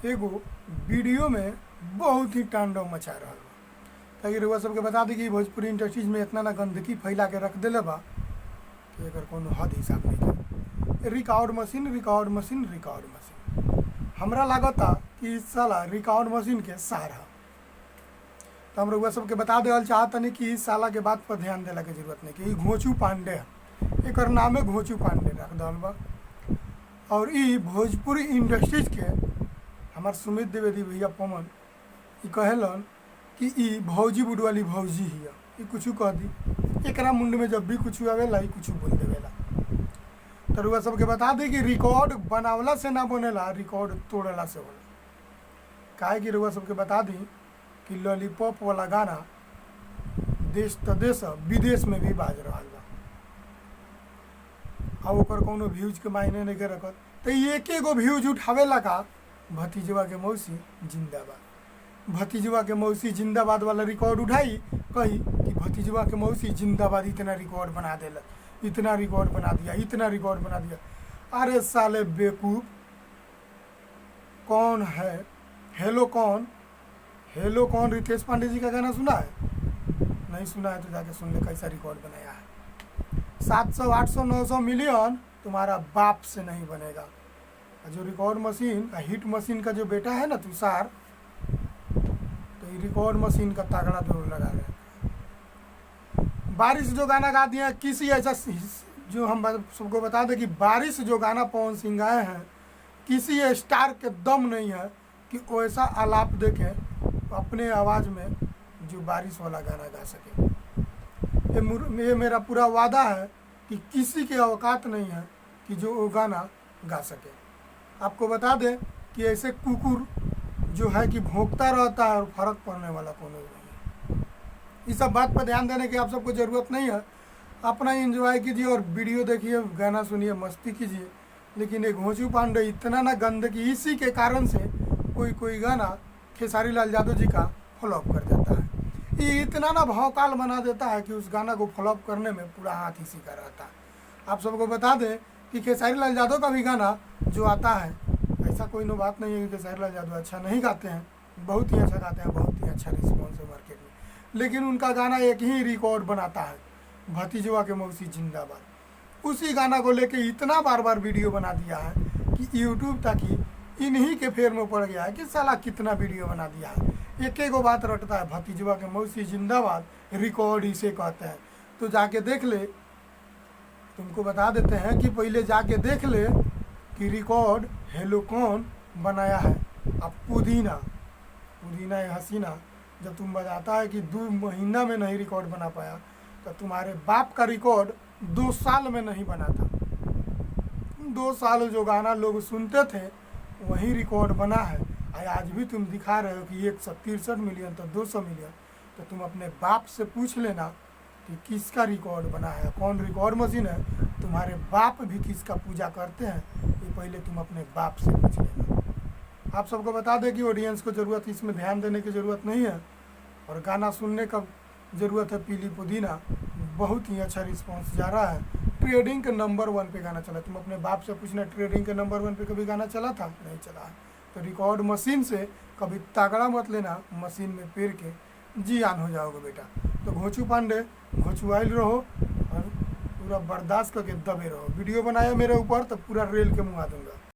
एगो वीडियो में बहुत ही तांडव मचा रहा बा। ताकि रउआ सबके बता दी कि भोजपुरी इंडस्ट्रीज में इतना ना गंदगी फैला के रख देले बा कि एकर कोनो हद हिसाब नहीं। Record machine record machine record machine, हमरा लागता कि इस साला रिकॉर्ड मशीन के सहारा। तो हम रउआ सबके बता देवल चाहतनी कि इस साला के बात पर ध्यान देला के जरूरत नहीं कि ई घोचू पांडे है, एकर नामे घोचू पांडे रख दल बा। और ई भोजपुरी इंडस्ट्रीज के हमार सुमित द्विवेदी भैया पवन ई कहेलन कि ई भौजी बुडवाली भौजी ही है। ई कुछ कह दी, एकरा मुंड में जब भी कुछ आवेला ई कुछ बोल देवेला। तो रउआ सबके बता दी कि रिकॉर्ड बनावला से ना बनेला, रिकॉर्ड तोड़ला से होला। काहे कि रउआ सबके बता दी कि लॉलीपॉप वाला गाना देश त देश विदेश में भी बाज रहा बा। अब ओकर कोनो व्यूज के मायने नहीं के रखत। तो एक एगो व्यूज उठावेला का भतीजवा के मौसी जिंदाबाद, भतीजवा के मौसी जिंदाबाद वाला रिकॉर्ड उठाई, कही कि भतीजवा के मौसी जिंदाबाद इतना रिकॉर्ड बना देला, इतना रिकॉर्ड बना दिया, इतना रिकॉर्ड बना दिया। अरे साले बेवकूफ, कौन है हेलो कौन? हेलो कौन रितेश पांडे जी का गाना सुना है? नहीं सुना है तो जाके सुन ले कैसा रिकॉर्ड बनाया है। 700 800 900 मिलियन तुम्हारा बाप से नहीं बनेगा। जो रिकॉर्ड मशीन हिट मशीन का जो बेटा है ना तुषार, तो ये रिकॉर्ड मशीन का तगड़ा दौड़ लगा रहे हैं। बारिश जो गाना गा दिया किसी ऐसा, जो हम सबको बता दें कि बारिश जो गाना पवन सिंह गाए हैं, किसी स्टार के दम नहीं है कि वैसा आलाप देके अपने आवाज़ में जो बारिश वाला गाना गा सके। ये मेरा पूरा वादा है कि किसी के औकात नहीं है कि जो वो गाना गा सके। आपको बता दें कि ऐसे कुकुर जो है कि भौंकता रहता है और फर्क पड़ने वाला कोनो नहीं है। इस सब बात पर ध्यान देने की आप सबको ज़रूरत नहीं है। अपना एंजॉय कीजिए और वीडियो देखिए, गाना सुनिए, मस्ती कीजिए। लेकिन एक घोचू पांडे इतना ना गंदगी, इसी के कारण से कोई गाना खेसारी लाल यादव जी का फ्लॉप कर देता है। ये इतना ना भौकाल बना देता है कि उस गाना को फ्लॉप करने में पूरा हाथ इसी का रहता है। आप सबको बता दें कि खेसारी लाल यादव का भी गाना जो आता है, ऐसा कोई नो बात नहीं है कि खेसारी लाल यादव अच्छा नहीं गाते हैं, बहुत ही अच्छा गाते हैं, बहुत ही अच्छा रिस्पॉन्स है मार्केट में। लेकिन उनका गाना एक ही रिकॉर्ड बनाता है, भतीजवा के मौसी जिंदाबाद। उसी गाना को लेके इतना बार बार वीडियो बना दिया है कि यूट्यूब तक ही इन्हीं के फेर में पड़ गया है कि साला कितना वीडियो बना दिया है। एक एक बात रटता है, भतीजवा के मौसी जिंदाबाद, रिकॉर्ड इसे कहते हैं। तो जाके देख ले, तुमको बता देते हैं कि पहले जाके देख ले कि रिकॉर्ड हेलो कौन बनाया है। अब पुदीना या हसीना जब तुम बताता है कि 2 महीना में नहीं रिकॉर्ड बना पाया, तो तुम्हारे बाप का रिकॉर्ड 2 साल में नहीं बना था। 2 साल जो गाना लोग सुनते थे वही रिकॉर्ड बना है। आज भी तुम दिखा रहे हो कि 163 मिलियन तो 200 मिलियन। तो तुम अपने बाप से पूछ लेना कि किसका रिकॉर्ड बना है, कौन रिकॉर्ड मशीन है। तुम्हारे बाप भी किसका पूजा करते हैं, ये पहले तुम अपने बाप से पूछ लेना। आप सबको बता दें कि ऑडियंस को ज़रूरत, इसमें ध्यान देने की ज़रूरत नहीं है और गाना सुनने का ज़रूरत है। पीली पुदीना बहुत ही अच्छा रिस्पॉन्स जा रहा है। ट्रेडिंग के नंबर 1 पे गाना चला। तुम अपने बाप से पूछना, ट्रेडिंग के नंबर 1 पे कभी गाना चला था? नहीं चला है। तो रिकॉर्ड मशीन से कभी तगड़ा मत लेना, मशीन में पेर के जियान हो जाओगे बेटा। तो घोचू पांडे घोचुआइल रहो और पूरा बर्दाश्त करके दबे रहो। वीडियो बनाया मेरे ऊपर तो पूरा रेल के मुँह दूंगा।